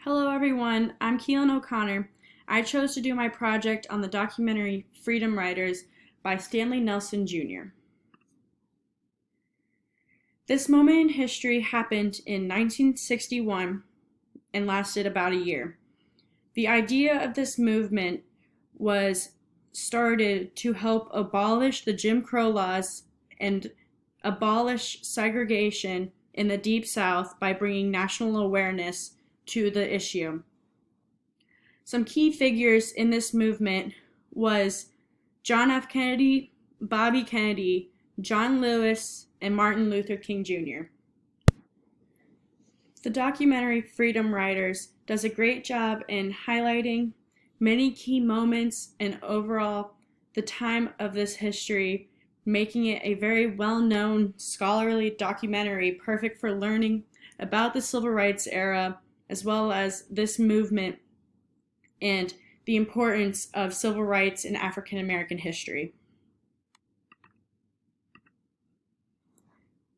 Hello everyone, I'm Keelan O'Connor. I chose to do my project on the documentary Freedom Riders by Stanley Nelson Jr. This moment in history happened in 1961 and lasted about a year. The idea of this movement was started to help abolish the Jim Crow laws and abolish segregation in the Deep South by bringing national awareness to the issue. Some key figures in this movement was John F. Kennedy, Bobby Kennedy, John Lewis, and Martin Luther King Jr. The documentary Freedom Riders does a great job in highlighting many key moments and overall the time of this history, making it a very well-known scholarly documentary perfect for learning about the civil rights era as well as this movement and the importance of civil rights in African American history.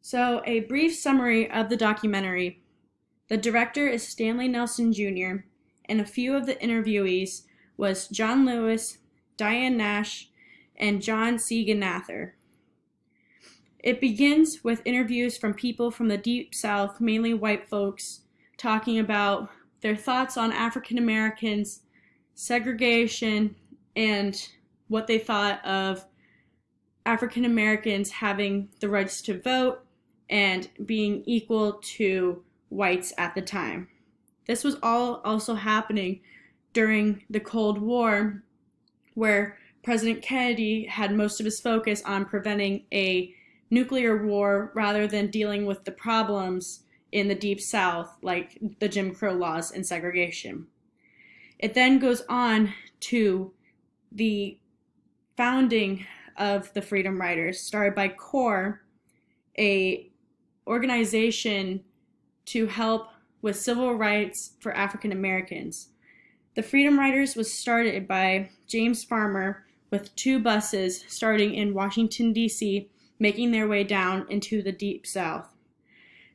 So, a brief summary of the documentary. The director is Stanley Nelson Jr., and a few of the interviewees was John Lewis, Diane Nash, and John Segan-Nather. It begins with interviews from people from the Deep South, mainly white folks, talking about their thoughts on African Americans, segregation, and what they thought of African Americans having the rights to vote and being equal to whites at the time. This was all also happening during the Cold War, where President Kennedy had most of his focus on preventing a nuclear war rather than dealing with the problems in the Deep South, like the Jim Crow laws and segregation. It then goes on to the founding of the Freedom Riders, started by CORE, a organization to help with civil rights for African Americans. The Freedom Riders was started by James Farmer with 2 buses starting in Washington, D.C., making their way down into the Deep South.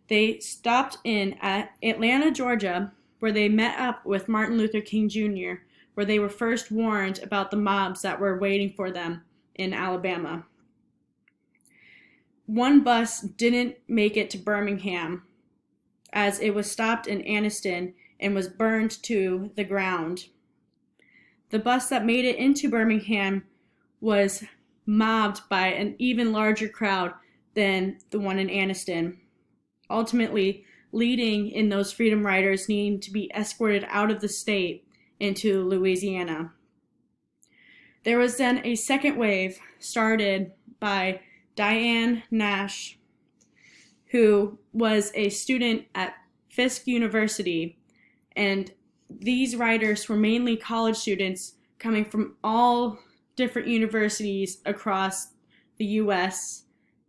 They stopped in at Atlanta, Georgia, where they met up with Martin Luther King Jr., where they were first warned about the mobs that were waiting for them in Alabama. One bus didn't make it to Birmingham, as it was stopped in Anniston and was burned to the ground. The bus that made it into Birmingham was mobbed by an even larger crowd than the one in Anniston, ultimately leading in those Freedom Riders needing to be escorted out of the state into Louisiana. There was then a second wave started by Diane Nash, who was a student at Fisk University, and these riders were mainly college students coming from all different universities across the U.S.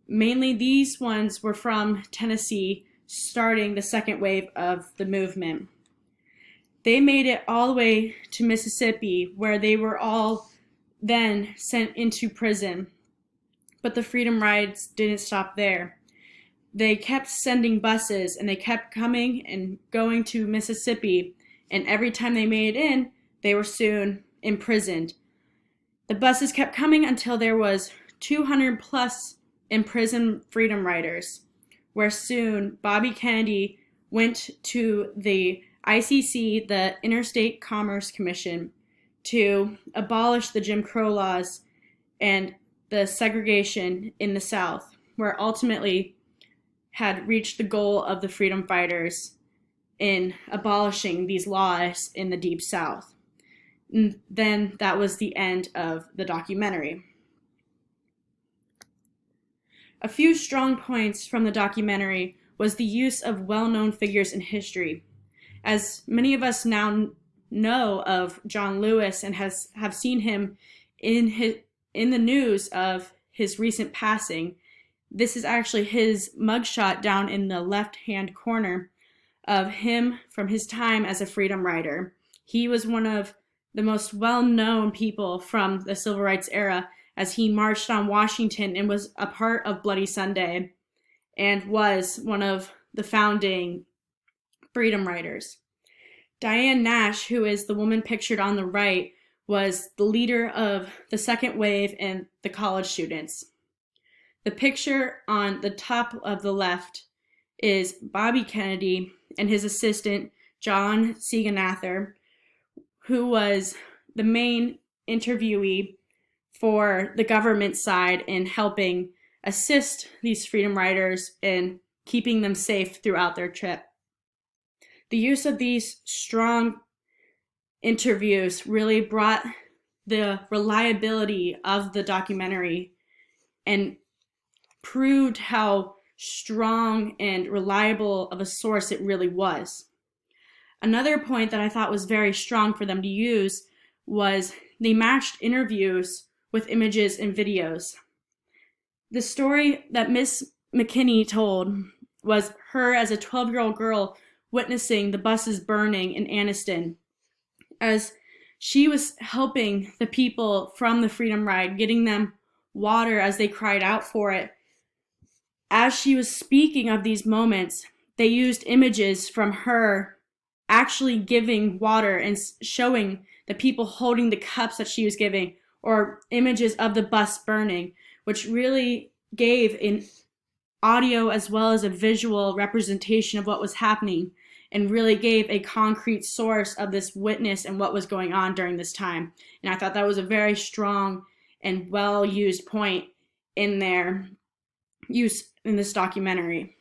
Mainly these ones were from Tennessee, starting the second wave of the movement. They made it all the way to Mississippi, where they were all then sent into prison. But the Freedom Rides didn't stop there. They kept sending buses, and they kept coming and going to Mississippi, and every time they made it in, they were soon imprisoned. The buses kept coming until there was 200 plus imprisoned Freedom Riders, where soon Bobby Kennedy went to the ICC, the Interstate Commerce Commission, to abolish the Jim Crow laws and the segregation in the South, where ultimately had reached the goal of the freedom fighters in abolishing these laws in the Deep South. And then that was the end of the documentary. A few strong points from the documentary was the use of well-known figures in history. As many of us now know of John Lewis and have seen him in the news of his recent passing, this is actually his mugshot down in the left-hand corner of him from his time as a Freedom Rider. He was one of the most well-known people from the Civil Rights era, as he marched on Washington and was a part of Bloody Sunday and was one of the founding Freedom Riders. Diane Nash, who is the woman pictured on the right, was the leader of the second wave and the college students. The picture on the top of the left is Bobby Kennedy and his assistant, John Siegenather, who was the main interviewee for the government side in helping assist these freedom riders in keeping them safe throughout their trip. The use of these strong interviews really brought the reliability of the documentary and proved how strong and reliable of a source it really was. Another point that I thought was very strong for them to use was they matched interviews with images and videos. The story that Miss McKinney told was her as a 12-year-old girl witnessing the buses burning in Anniston. As she was helping the people from the Freedom Ride, getting them water as they cried out for it. As she was speaking of these moments, they used images from her actually giving water and showing the people holding the cups that she was giving, or images of the bus burning, which really gave an audio as well as a visual representation of what was happening and really gave a concrete source of this witness and what was going on during this time. And I thought that was a very strong and well-used point in their use in this documentary.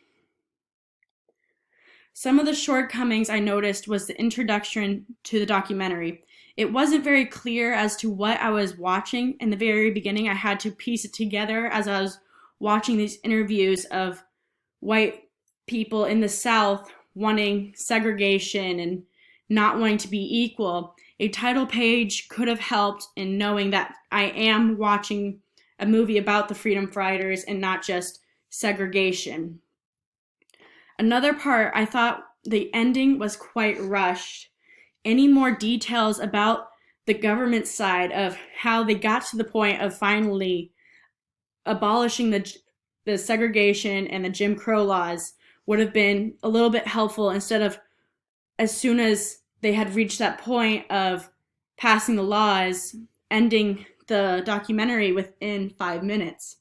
Some of the shortcomings I noticed was the introduction to the documentary. It wasn't very clear as to what I was watching in the very beginning. I had to piece it together as I was watching these interviews of white people in the South wanting segregation and not wanting to be equal. A title page could have helped in knowing that I am watching a movie about the freedom fighters and not just segregation. Another part, I thought the ending was quite rushed. Any more details about the government side of how they got to the point of finally abolishing the segregation and the Jim Crow laws would have been a little bit helpful, instead of as soon as they had reached that point of passing the laws, ending the documentary within 5 minutes.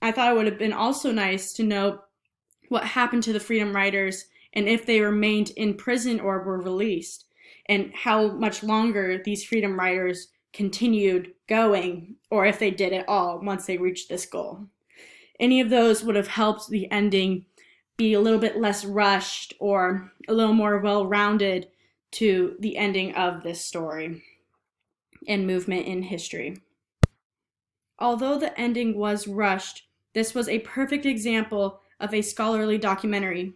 I thought it would have been also nice to know what happened to the freedom riders and if they remained in prison or were released, and how much longer these freedom riders continued going, or if they did it all once they reached this goal. Any of those would have helped the ending be a little bit less rushed or a little more well-rounded to the ending of this story and movement in history. Although the ending was rushed, this was a perfect example of a scholarly documentary.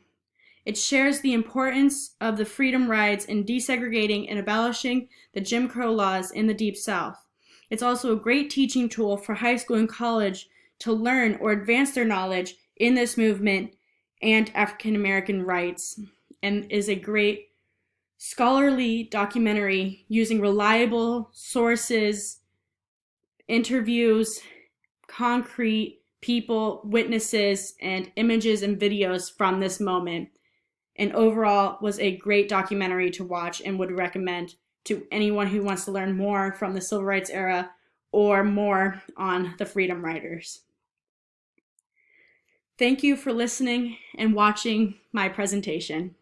It shares the importance of the freedom rides in desegregating and abolishing the Jim Crow laws in the Deep South. It's also a great teaching tool for high school and college to learn or advance their knowledge in this movement and African American rights, and is a great scholarly documentary using reliable sources, interviews, concrete people, witnesses, and images and videos from this moment. And overall was a great documentary to watch and would recommend to anyone who wants to learn more from the Civil Rights era or more on the Freedom Riders. Thank you for listening and watching my presentation.